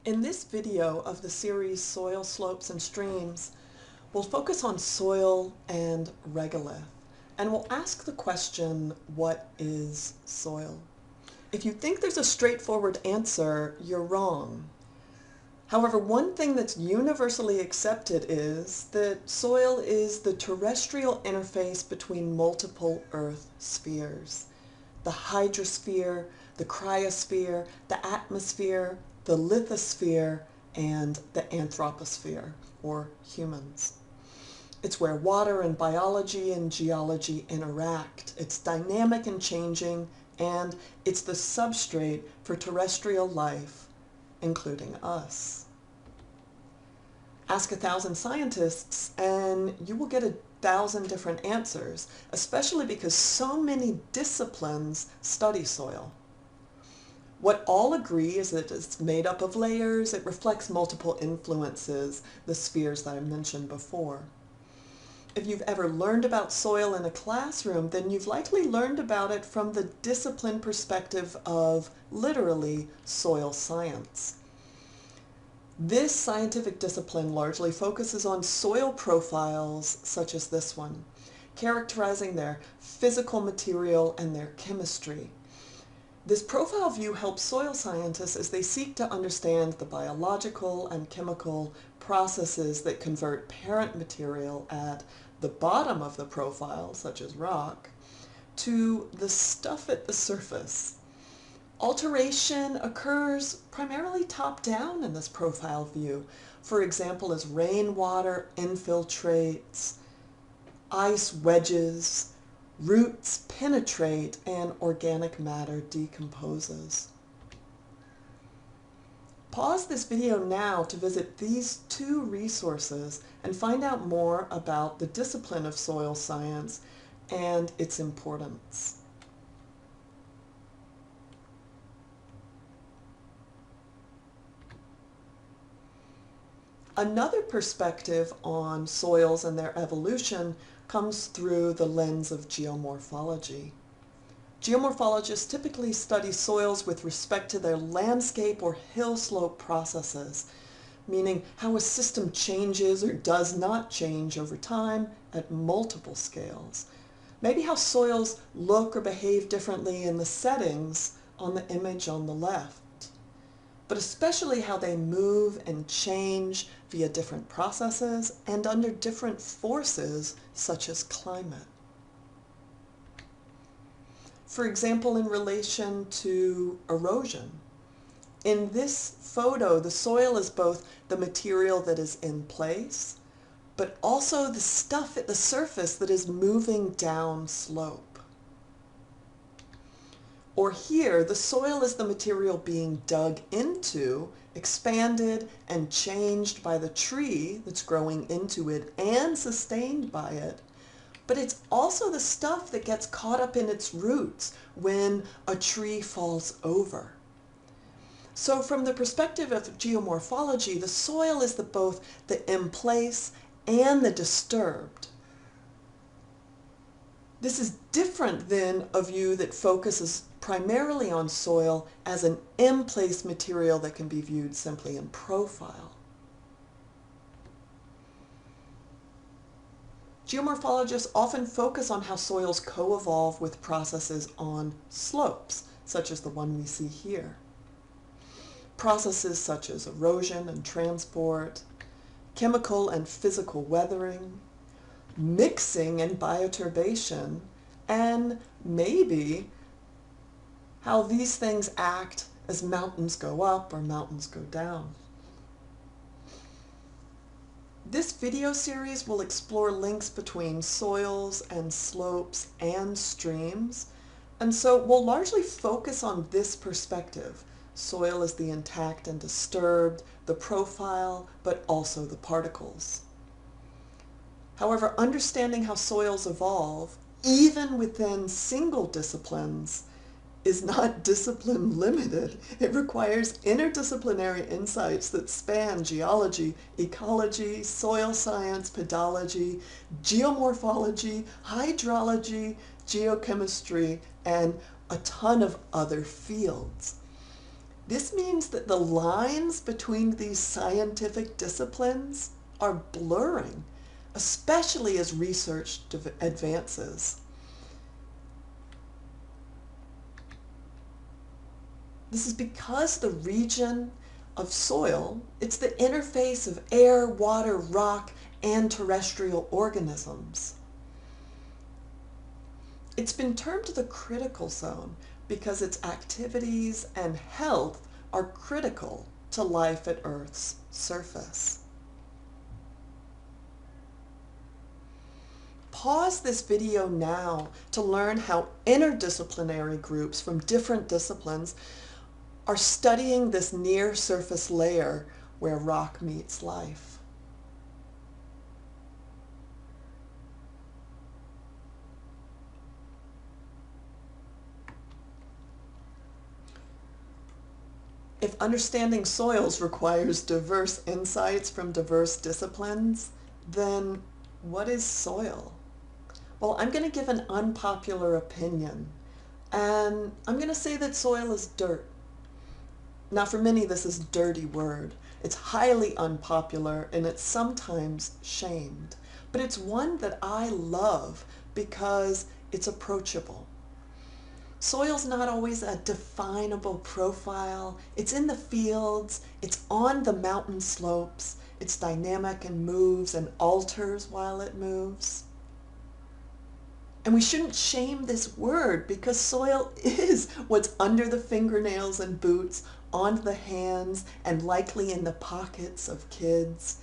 In this video of the series Soil, Slopes, and Streams, we'll focus on soil and regolith, and we'll ask the question, what is soil? If you think there's a straightforward answer, you're wrong. However, one thing that's universally accepted is that soil is the terrestrial interface between multiple Earth spheres. The hydrosphere, the cryosphere, the atmosphere, the lithosphere, and the anthroposphere, or humans. It's where water and biology and geology interact. It's dynamic and changing, and it's the substrate for terrestrial life, including us. Ask 1,000 scientists and you will get 1,000 different answers, especially because so many disciplines study soil. What all agree is that it's made up of layers, it reflects multiple influences, the spheres that I mentioned before. If you've ever learned about soil in a classroom, then you've likely learned about it from the discipline perspective of literally soil science. This scientific discipline largely focuses on soil profiles such as this one, characterizing their physical material and their chemistry. This profile view helps soil scientists as they seek to understand the biological and chemical processes that convert parent material at the bottom of the profile, such as rock, to the stuff at the surface. Alteration occurs primarily top-down in this profile view. For example, as rainwater infiltrates, ice wedges, roots penetrate, and organic matter decomposes. Pause this video now to visit these two resources and find out more about the discipline of soil science and its importance. Another perspective on soils and their evolution comes through the lens of geomorphology. Geomorphologists typically study soils with respect to their landscape or hill slope processes, meaning how a system changes or does not change over time at multiple scales. Maybe how soils look or behave differently in the settings on the image on the left, but especially how they move and change via different processes and under different forces such as climate. For example, in relation to erosion. In this photo, the soil is both the material that is in place, but also the stuff at the surface that is moving down slope. Or here, the soil is the material being dug into, expanded, and changed by the tree that's growing into it and sustained by it. But it's also the stuff that gets caught up in its roots when a tree falls over. So from the perspective of geomorphology, the soil is both the in place and the disturbed. This is different than a view that focuses primarily on soil as an in-place material that can be viewed simply in profile. Geomorphologists often focus on how soils co-evolve with processes on slopes, such as the one we see here. Processes such as erosion and transport, chemical and physical weathering, mixing and bioturbation, and maybe how these things act as mountains go up or mountains go down. This video series will explore links between soils and slopes and streams, and so we'll largely focus on this perspective. Soil is the intact and disturbed, the profile, but also the particles. However, understanding how soils evolve, even within single disciplines, is not discipline limited. It requires interdisciplinary insights that span geology, ecology, soil science, pedology, geomorphology, hydrology, geochemistry, and a ton of other fields. This means that the lines between these scientific disciplines are blurring, especially as research advances. This is because the region of soil, it's the interface of air, water, rock, and terrestrial organisms. It's been termed the critical zone because its activities and health are critical to life at Earth's surface. Pause this video now to learn how interdisciplinary groups from different disciplines are studying this near surface layer where rock meets life. If understanding soils requires diverse insights from diverse disciplines, then what is soil? Well, I'm going to give an unpopular opinion, and I'm going to say that soil is dirt. Now, for many, this is a dirty word. It's highly unpopular, and it's sometimes shamed. But it's one that I love because it's approachable. Soil's not always a definable profile. It's in the fields, it's on the mountain slopes, it's dynamic and moves and alters while it moves. And we shouldn't shame this word because soil is what's under the fingernails and boots, on the hands, and likely in the pockets of kids.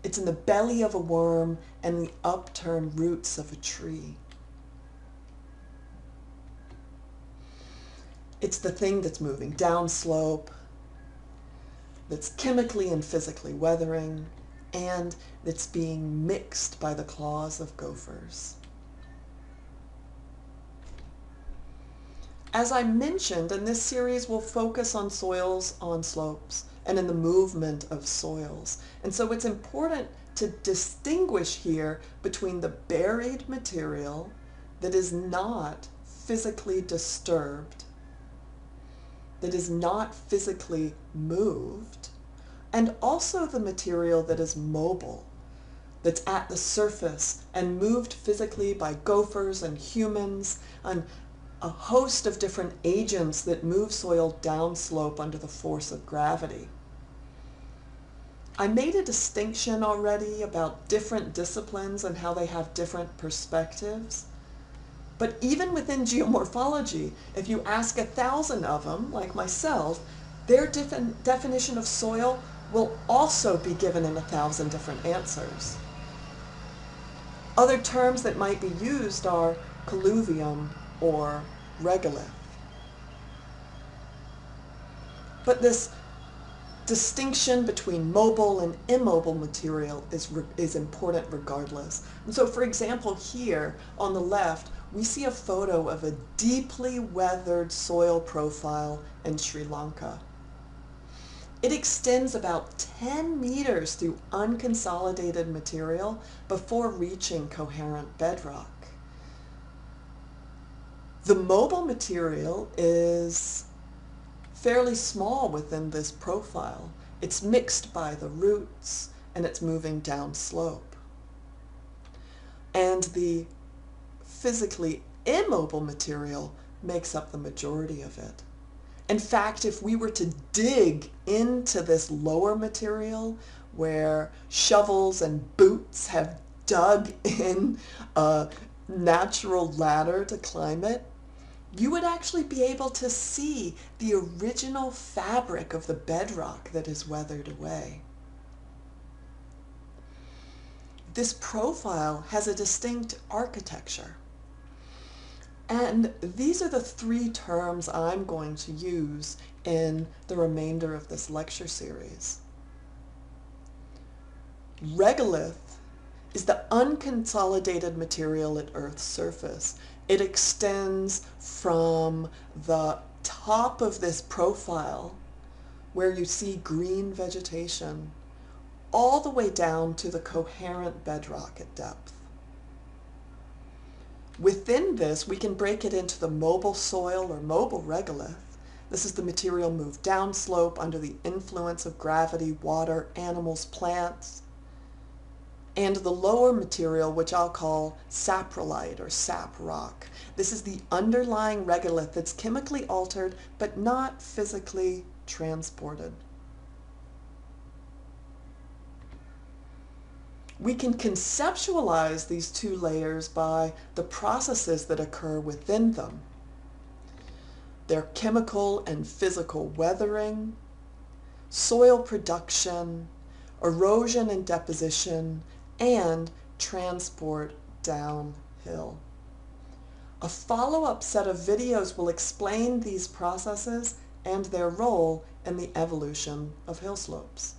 It's in the belly of a worm and the upturned roots of a tree. It's the thing that's moving downslope, that's chemically and physically weathering, and that's being mixed by the claws of gophers. As I mentioned, in this series we'll focus on soils on slopes and in the movement of soils. And so it's important to distinguish here between the buried material that is not physically disturbed, that is not physically moved, and also the material that is mobile, that's at the surface and moved physically by gophers and humans and a host of different agents that move soil downslope under the force of gravity. I made a distinction already about different disciplines and how they have different perspectives. But even within geomorphology, if you ask 1,000 of them, like myself, their definition of soil will also be given in 1,000 different answers. Other terms that might be used are colluvium or regolith. But this distinction between mobile and immobile material is important regardless. And so, for example, here on the left, we see a photo of a deeply weathered soil profile in Sri Lanka. It extends about 10 meters through unconsolidated material before reaching coherent bedrock. The mobile material is fairly small within this profile. It's mixed by the roots and it's moving down slope. And the physically immobile material makes up the majority of it. In fact, if we were to dig into this lower material where shovels and boots have dug in a natural ladder to climb it, you would actually be able to see the original fabric of the bedrock that is weathered away. This profile has a distinct architecture. And these are the three terms I'm going to use in the remainder of this lecture series. Regolith is the unconsolidated material at Earth's surface. It extends from the top of this profile, where you see green vegetation, all the way down to the coherent bedrock at depth. Within this, we can break it into the mobile soil or mobile regolith This is the material moved downslope under the influence of gravity, water, animals, plants. And the lower material, which I'll call saprolite or sap rock. This is the underlying regolith that's chemically altered but not physically transported. We can conceptualize these two layers by the processes that occur within them. Their chemical and physical weathering, soil production, erosion and deposition, and transport downhill. A follow-up set of videos will explain these processes and their role in the evolution of hill slopes.